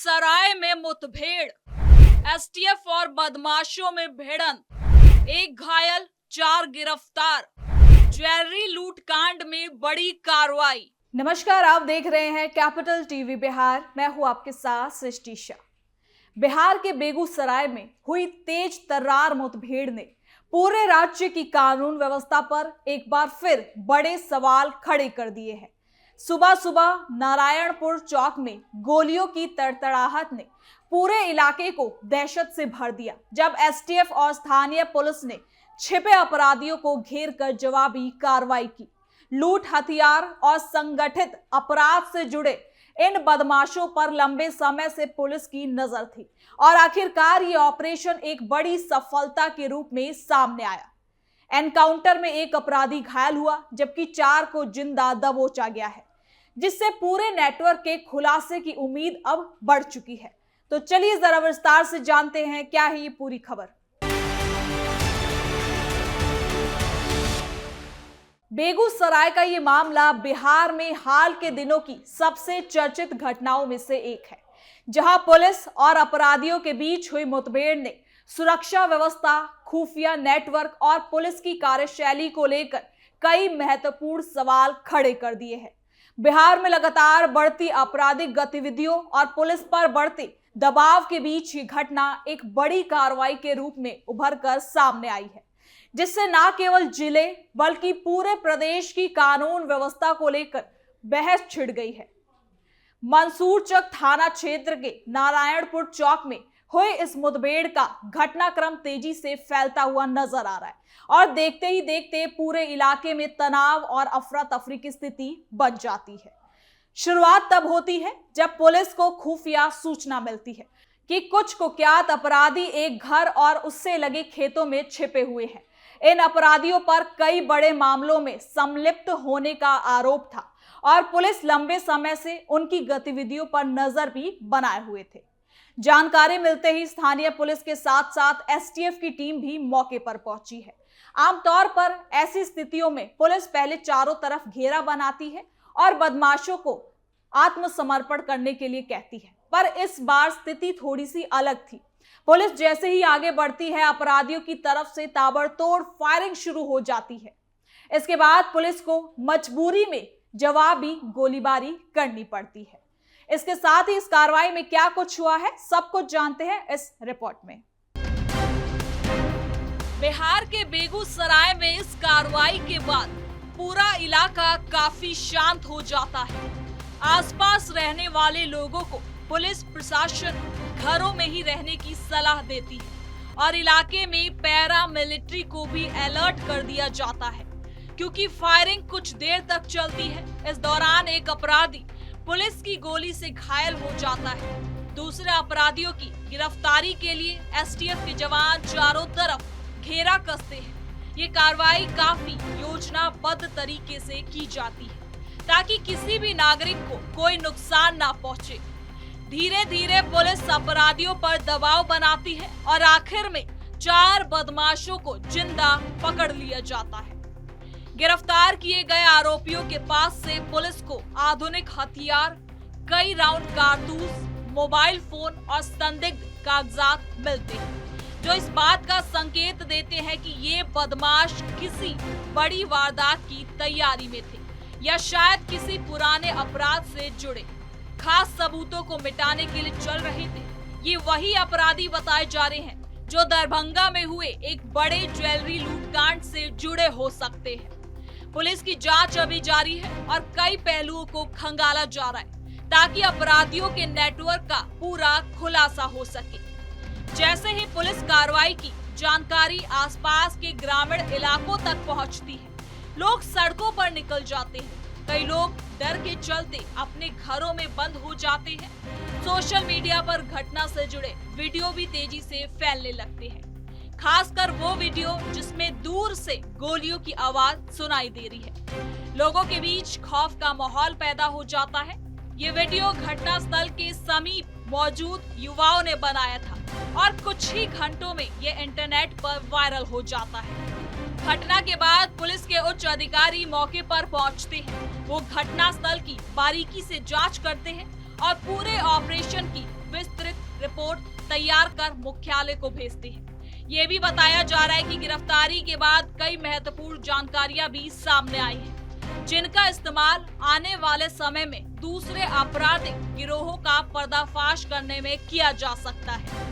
बेगूसराय में मुठभेड़, एसटीएफ और बदमाशों में भिड़ंत, 1 घायल 4 गिरफ्तार, ज्वेलरी लूट कांड में बड़ी कार्रवाई। नमस्कार, आप देख रहे हैं कैपिटल टीवी बिहार। मैं हूं आपके साथ सृष्टि शाह। बिहार के बेगूसराय में हुई तेज तर्रार मुठभेड़ ने पूरे राज्य की कानून व्यवस्था पर एक बार फिर बड़े सवाल खड़े कर दिए हैं। सुबह सुबह नारायणपुर चौक में गोलियों की तड़तड़ाहट ने पूरे इलाके को दहशत से भर दिया, जब एसटीएफ और स्थानीय पुलिस ने छिपे अपराधियों को घेर कर जवाबी कार्रवाई की। लूट, हथियार और संगठित अपराध से जुड़े इन बदमाशों पर लंबे समय से पुलिस की नजर थी और आखिरकार ये ऑपरेशन एक बड़ी सफलता के रूप में सामने आया। एनकाउंटर में 1 अपराधी घायल हुआ, जबकि 4 को जिंदा दबोचा गया है, जिससे पूरे नेटवर्क के खुलासे की उम्मीद अब बढ़ चुकी है। तो चलिए जरा विस्तार से जानते हैं क्या है ये पूरी खबर। बेगूसराय का ये मामला बिहार में हाल के दिनों की सबसे चर्चित घटनाओं में से एक है, जहां पुलिस और अपराधियों के बीच हुई मुठभेड़ ने सुरक्षा व्यवस्था, खुफिया नेटवर्क और पुलिस की कार्यशैली को लेकर कई महत्वपूर्ण सवाल खड़े कर दिए हैं। बिहार में लगातार बढ़ती आपराधिक गतिविधियों और पुलिस पर बढ़ते दबाव के बीच ये घटना एक बड़ी कार्रवाई के रूप में उभर कर सामने आई है, जिससे न केवल जिले बल्कि पूरे प्रदेश की कानून व्यवस्था को लेकर बहस छिड़ गई है। मंसूरचक थाना क्षेत्र के नारायणपुर चौक में हुई इस मुठभेड़ का घटनाक्रम तेजी से फैलता हुआ नजर आ रहा है और देखते ही देखते पूरे इलाके में तनाव और अफरा तफरी की स्थिति बन जाती है। शुरुआत तब होती है जब पुलिस को खुफिया सूचना मिलती है कि कुछ कुख्यात अपराधी एक घर और उससे लगे खेतों में छिपे हुए हैं। इन अपराधियों पर कई बड़े मामलों में संलिप्त होने का आरोप था और पुलिस लंबे समय से उनकी गतिविधियों पर नजर भी बनाए हुए थे। जानकारी मिलते ही स्थानीय पुलिस के साथ साथ एसटीएफ की टीम भी मौके पर पहुंची है। आमतौर पर ऐसी स्थितियों में पुलिस पहले चारों तरफ घेरा बनाती है और बदमाशों को आत्मसमर्पण करने के लिए कहती है, पर इस बार स्थिति थोड़ी सी अलग थी। पुलिस जैसे ही आगे बढ़ती है, अपराधियों की तरफ से ताबड़तोड़ फायरिंग शुरू हो जाती है। इसके बाद पुलिस को मजबूरी में जवाबी गोलीबारी करनी पड़ती है। इसके साथ ही इस कार्रवाई में क्या कुछ हुआ है, सब कुछ जानते हैं इस रिपोर्ट में। बिहार के बेगूसराय में इस कार्रवाई के बाद पूरा इलाका काफी शांत हो जाता है। आसपास रहने वाले लोगों को पुलिस प्रशासन घरों में ही रहने की सलाह देती है और इलाके में पैरा मिलिट्री को भी अलर्ट कर दिया जाता है, क्योंकि फायरिंग कुछ देर तक चलती है। इस दौरान एक अपराधी पुलिस की गोली से घायल हो जाता है। दूसरे अपराधियों की गिरफ्तारी के लिए एसटीएफ के जवान चारों तरफ घेरा कसते हैं। ये कार्रवाई काफी योजनाबद्ध तरीके से की जाती है ताकि किसी भी नागरिक को कोई नुकसान ना पहुंचे। धीरे धीरे पुलिस अपराधियों पर दबाव बनाती है और आखिर में 4 बदमाशों को जिंदा पकड़ लिया जाता है। गिरफ्तार किए गए आरोपियों के पास से पुलिस को आधुनिक हथियार, कई राउंड कारतूस, मोबाइल फोन और संदिग्ध कागजात मिलते हैं, जो इस बात का संकेत देते हैं कि ये बदमाश किसी बड़ी वारदात की तैयारी में थे या शायद किसी पुराने अपराध से जुड़े खास सबूतों को मिटाने के लिए चल रहे थे। ये वही अपराधी बताए जा रहे हैं जो दरभंगा में हुए एक बड़े ज्वेलरी लूट कांड से जुड़े हो सकते हैं। पुलिस की जांच अभी जारी है और कई पहलुओं को खंगाला जा रहा है ताकि अपराधियों के नेटवर्क का पूरा खुलासा हो सके। जैसे ही पुलिस कार्रवाई की जानकारी आसपास के ग्रामीण इलाकों तक पहुंचती है, लोग सड़कों पर निकल जाते हैं। कई लोग डर के चलते अपने घरों में बंद हो जाते हैं। सोशल मीडिया पर घटना से जुड़े वीडियो भी तेजी से फैलने लगते हैं, खासकर वो वीडियो जिसमें दूर से गोलियों की आवाज सुनाई दे रही है। लोगों के बीच खौफ का माहौल पैदा हो जाता है। ये वीडियो घटनास्थल के समीप मौजूद युवाओं ने बनाया था और कुछ ही घंटों में ये इंटरनेट पर वायरल हो जाता है। घटना के बाद पुलिस के उच्च अधिकारी मौके पर पहुंचते हैं। वो घटनास्थल की बारीकी से जांच करते हैं और पूरे ऑपरेशन की विस्तृत रिपोर्ट तैयार कर मुख्यालय को भेजते हैं। ये भी बताया जा रहा है कि गिरफ्तारी के बाद कई महत्वपूर्ण जानकारियां भी सामने आई हैं, जिनका इस्तेमाल आने वाले समय में दूसरे आपराधिक गिरोहों का पर्दाफाश करने में किया जा सकता है।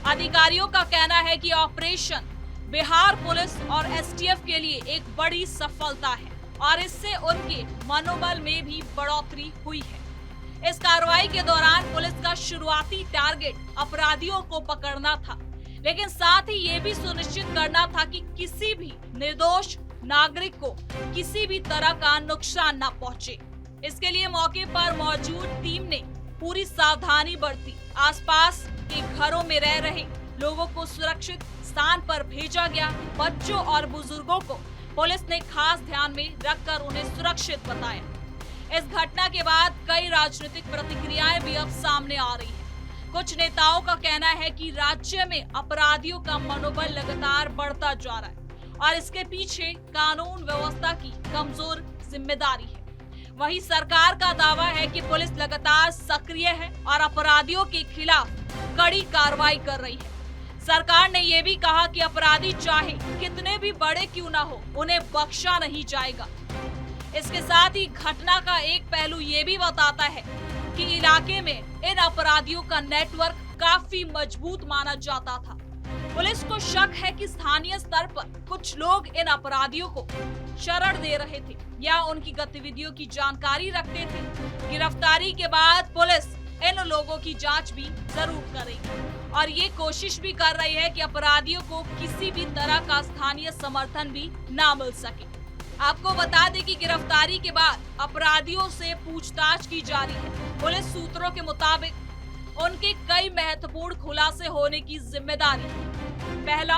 अधिकारियों का कहना है कि ऑपरेशन बिहार पुलिस और एसटीएफ के लिए एक बड़ी सफलता है और इससे उनके मनोबल में भी बढ़ोतरी हुई है। इस कार्रवाई के दौरान पुलिस का शुरुआती टारगेट अपराधियों को पकड़ना था, लेकिन साथ ही ये भी सुनिश्चित करना था कि किसी भी निर्दोष नागरिक को किसी भी तरह का नुकसान न पहुंचे। इसके लिए मौके पर मौजूद टीम ने पूरी सावधानी बरती। आसपास के घरों में रह रहे लोगों को सुरक्षित स्थान पर भेजा गया। बच्चों और बुजुर्गों को पुलिस ने खास ध्यान में रखकर उन्हें सुरक्षित बताया। इस घटना के बाद कई राजनीतिक प्रतिक्रियाएं भी अब सामने आ रही हैं। कुछ नेताओं का कहना है कि राज्य में अपराधियों का मनोबल लगातार बढ़ता जा रहा है और इसके पीछे कानून व्यवस्था की कमजोर जिम्मेदारी है। वहीं सरकार का दावा है कि पुलिस लगातार सक्रिय है और अपराधियों के खिलाफ कड़ी कार्रवाई कर रही है। सरकार ने यह भी कहा कि अपराधी चाहे कितने भी बड़े क्यों ना हो, उन्हें बख्शा नहीं जाएगा। इसके साथ ही घटना का एक पहलू ये भी बताता है कि इलाके में इन अपराधियों का नेटवर्क काफी मजबूत माना जाता था। पुलिस को शक है कि स्थानीय स्तर पर कुछ लोग इन अपराधियों को शरण दे रहे थे या उनकी गतिविधियों की जानकारी रखते थे। गिरफ्तारी के बाद पुलिस इन लोगों की जांच भी जरूर करेगी और ये कोशिश भी कर रही है कि अपराधियों को किसी भी तरह का स्थानीय समर्थन भी ना मिल सके। आपको बता दें कि गिरफ्तारी के बाद अपराधियों से पूछताछ की जा रही है। पुलिस सूत्रों के मुताबिक उनके कई महत्वपूर्ण खुलासे होने की जिम्मेदारी है। पहला,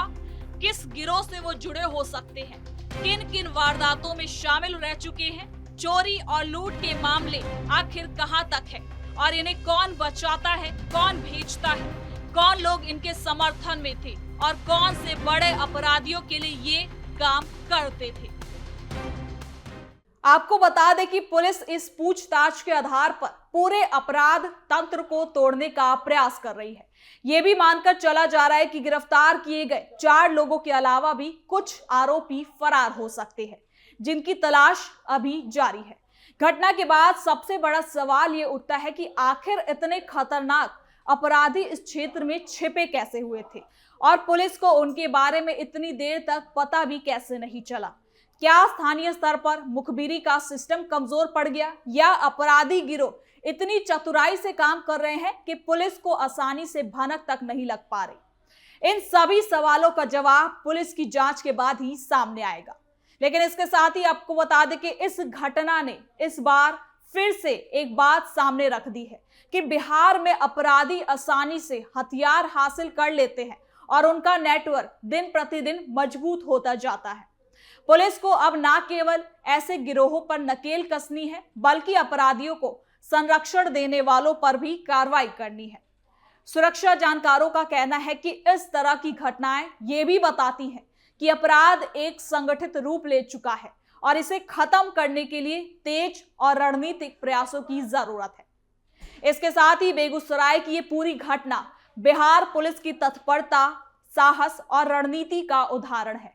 किस गिरोह से वो जुड़े हो सकते हैं, किन किन वारदातों में शामिल रह चुके हैं, चोरी और लूट के मामले आखिर कहां तक है और इन्हें कौन बचाता है, कौन भेजता है, कौन लोग इनके समर्थन में थे और कौन से बड़े अपराधियों के लिए ये काम करते थे। आपको बता दें कि पुलिस इस पूछताछ के आधार पर पूरे अपराध तंत्र को तोड़ने का प्रयास कर रही है। यह भी मानकर चला जा रहा है कि गिरफ्तार किए गए 4 लोगों के अलावा भी कुछ आरोपी फरार हो सकते हैं, जिनकी तलाश अभी जारी है। घटना के बाद सबसे बड़ा सवाल ये उठता है कि आखिर इतने खतरनाक अपराधी इस क्षेत्र में छिपे कैसे हुए थे और पुलिस को उनके बारे में इतनी देर तक पता भी कैसे नहीं चला। क्या स्थानीय स्तर पर मुखबिरी का सिस्टम कमजोर पड़ गया या अपराधी गिरोह इतनी चतुराई से काम कर रहे हैं कि पुलिस को आसानी से भनक तक नहीं लग पा रही। इन सभी सवालों का जवाब पुलिस की जांच के बाद ही सामने आएगा। लेकिन इसके साथ ही आपको बता दें कि इस घटना ने इस बार फिर से एक बात सामने रख दी है कि बिहार में अपराधी आसानी से हथियार हासिल कर लेते हैं और उनका नेटवर्क दिन प्रतिदिन मजबूत होता जाता है। पुलिस को अब न केवल ऐसे गिरोहों पर नकेल कसनी है, बल्कि अपराधियों को संरक्षण देने वालों पर भी कार्रवाई करनी है। सुरक्षा जानकारों का कहना है कि इस तरह की घटनाएं ये भी बताती हैं कि अपराध एक संगठित रूप ले चुका है और इसे खत्म करने के लिए तेज और रणनीतिक प्रयासों की जरूरत है। इसके साथ ही बेगूसराय की ये पूरी घटना बिहार पुलिस की तत्परता, साहस और रणनीति का उदाहरण है।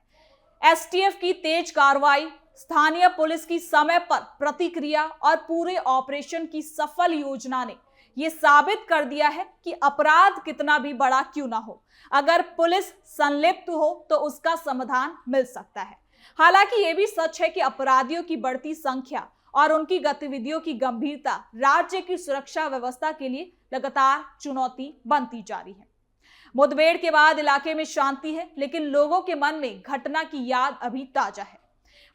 एसटीएफ की तेज कार्रवाई, स्थानीय पुलिस की समय पर प्रतिक्रिया और पूरे ऑपरेशन की सफल योजना ने यह साबित कर दिया है कि अपराध कितना भी बड़ा क्यों ना हो, अगर पुलिस संलिप्त हो तो उसका समाधान मिल सकता है। हालांकि यह भी सच है कि अपराधियों की बढ़ती संख्या और उनकी गतिविधियों की गंभीरता राज्य की सुरक्षा व्यवस्था के लिए लगातार चुनौती बनती जा रही है। मुठभेड़ के बाद इलाके में शांति है, लेकिन लोगों के मन में घटना की याद अभी ताजा है।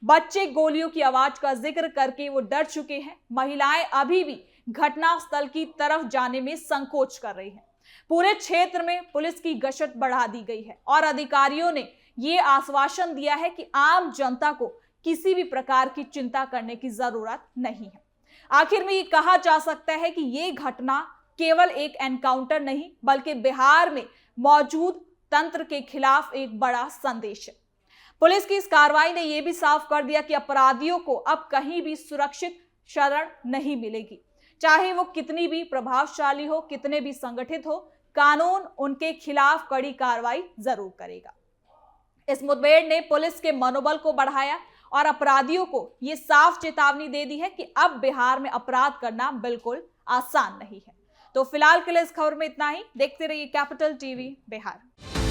बच्चे गोलियों की आवाज का जिक्र करके वो डर चुके हैं। महिलाएं अभी भी घटनास्थल की तरफ जाने में संकोच कर रही हैं। पूरे क्षेत्र में पुलिस की गश्त बढ़ा दी गई है और अधिकारियों ने ये आश्वासन दिया है कि आम जनता को किसी भी प्रकार की चिंता करने की जरूरत नहीं है। आखिर में ये कहा जा सकता है कि ये घटना केवल एक एनकाउंटर नहीं, बल्कि बिहार में मौजूद तंत्र के खिलाफ एक बड़ा संदेश है। पुलिस की इस कार्रवाई ने यह भी साफ कर दिया कि अपराधियों को अब कहीं भी सुरक्षित शरण नहीं मिलेगी, चाहे वो कितनी भी प्रभावशाली हो, कितने भी संगठित हो, कानून उनके खिलाफ कड़ी कार्रवाई जरूर करेगा। इस मुठभेड़ ने पुलिस के मनोबल को बढ़ाया और अपराधियों को ये साफ चेतावनी दे दी है कि अब बिहार में अपराध करना बिल्कुल आसान नहीं है। तो फिलहाल के लिए इस खबर में इतना ही। देखते रहिए कैपिटल टीवी बिहार।